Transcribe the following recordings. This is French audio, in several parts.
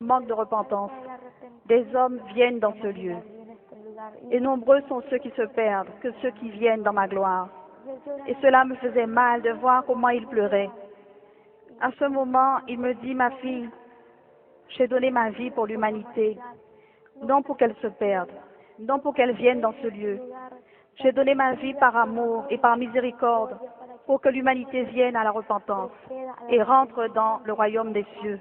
manque de repentance. Des hommes viennent dans ce lieu. Et nombreux sont ceux qui se perdent que ceux qui viennent dans ma gloire. Et cela me faisait mal de voir comment il pleurait. À ce moment, il me dit, ma fille, j'ai donné ma vie pour l'humanité, non pour qu'elle se perde, non pour qu'elle vienne dans ce lieu. J'ai donné ma vie par amour et par miséricorde pour que l'humanité vienne à la repentance et rentre dans le royaume des cieux.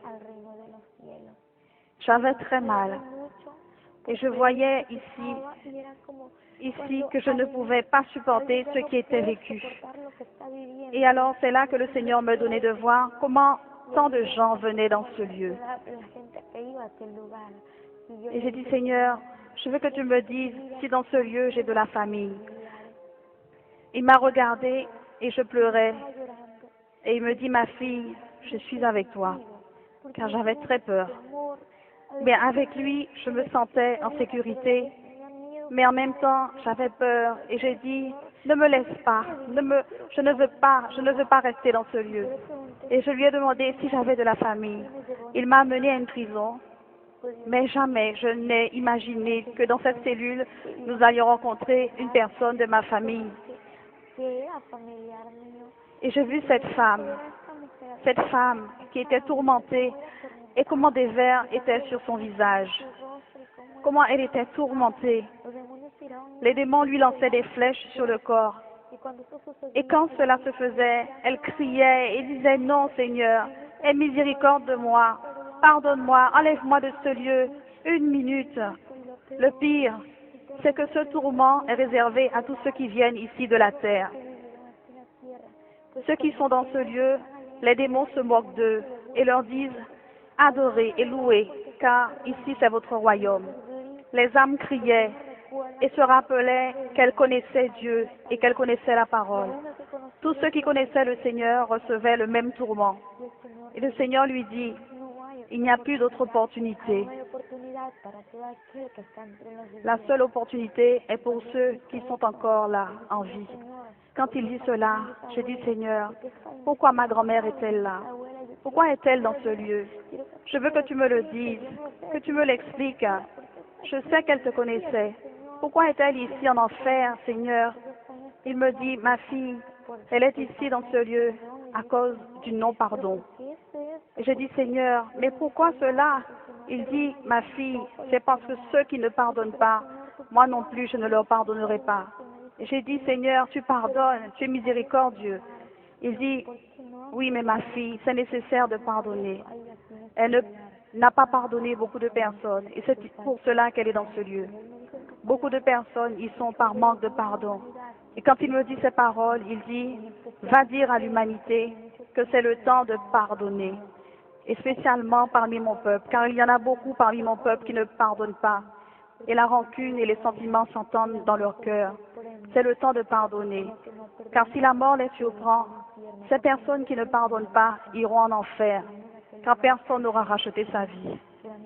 J'avais très mal et je voyais ici que je ne pouvais pas supporter ce qui était vécu. Et alors c'est là que le Seigneur me donnait de voir comment tant de gens venaient dans ce lieu. Et j'ai dit, Seigneur, je veux que tu me dises si dans ce lieu j'ai de la famille. Il m'a regardé et je pleurais. Et il me dit, ma fille, je suis avec toi, car j'avais très peur. Mais avec lui, je me sentais en sécurité, mais en même temps, j'avais peur. Et j'ai dit, ne me laisse pas, je ne veux pas rester dans ce lieu. Et je lui ai demandé si j'avais de la famille. Il m'a amené à une prison, mais jamais je n'ai imaginé que dans cette cellule, nous allions rencontrer une personne de ma famille. Et j'ai vu cette femme qui était tourmentée, et comment des vers étaient sur son visage, comment elle était tourmentée. Les démons lui lançaient des flèches sur le corps. Et quand cela se faisait, elle criait et disait, non Seigneur, aie miséricorde de moi, pardonne-moi, enlève-moi de ce lieu, une minute. Le pire, c'est que ce tourment est réservé à tous ceux qui viennent ici de la terre. Ceux qui sont dans ce lieu, les démons se moquent d'eux et leur disent, adorez et louez, car ici c'est votre royaume. Les âmes criaient et se rappelaient qu'elles connaissaient Dieu et qu'elles connaissaient la parole. Tous ceux qui connaissaient le Seigneur recevaient le même tourment. Et le Seigneur lui dit, il n'y a plus d'autre opportunité. La seule opportunité est pour ceux qui sont encore là, en vie. Quand il dit cela, je dis, Seigneur, pourquoi ma grand-mère est-elle là? Pourquoi est-elle dans ce lieu? Je veux que tu me le dises, que tu me l'expliques. Je sais qu'elle te connaissait. Pourquoi est-elle ici en enfer, Seigneur? Il me dit, ma fille, elle est ici dans ce lieu à cause du non-pardon. Et je dis, Seigneur, mais pourquoi cela? Il dit, ma fille, c'est parce que ceux qui ne pardonnent pas, moi non plus, je ne leur pardonnerai pas. Et j'ai dit, Seigneur, tu pardonnes, tu es miséricordieux. Il dit, oui, mais ma fille, c'est nécessaire de pardonner. Elle n'a pas pardonné beaucoup de personnes, et c'est pour cela qu'elle est dans ce lieu. Beaucoup de personnes y sont par manque de pardon. Et quand il me dit ces paroles, il dit, va dire à l'humanité que c'est le temps de pardonner. Et spécialement parmi mon peuple, car il y en a beaucoup parmi mon peuple qui ne pardonnent pas. Et la rancune et les sentiments s'entendent dans leur cœur. C'est le temps de pardonner. Car si la mort les surprend, ces personnes qui ne pardonnent pas iront en enfer, car personne n'aura racheté sa vie.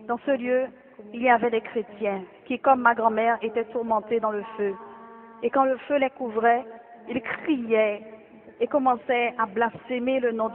Dans ce lieu, il y avait des chrétiens qui, comme ma grand-mère, étaient tourmentés dans le feu. Et quand le feu les couvrait, ils criaient et commençaient à blasphémer le nom du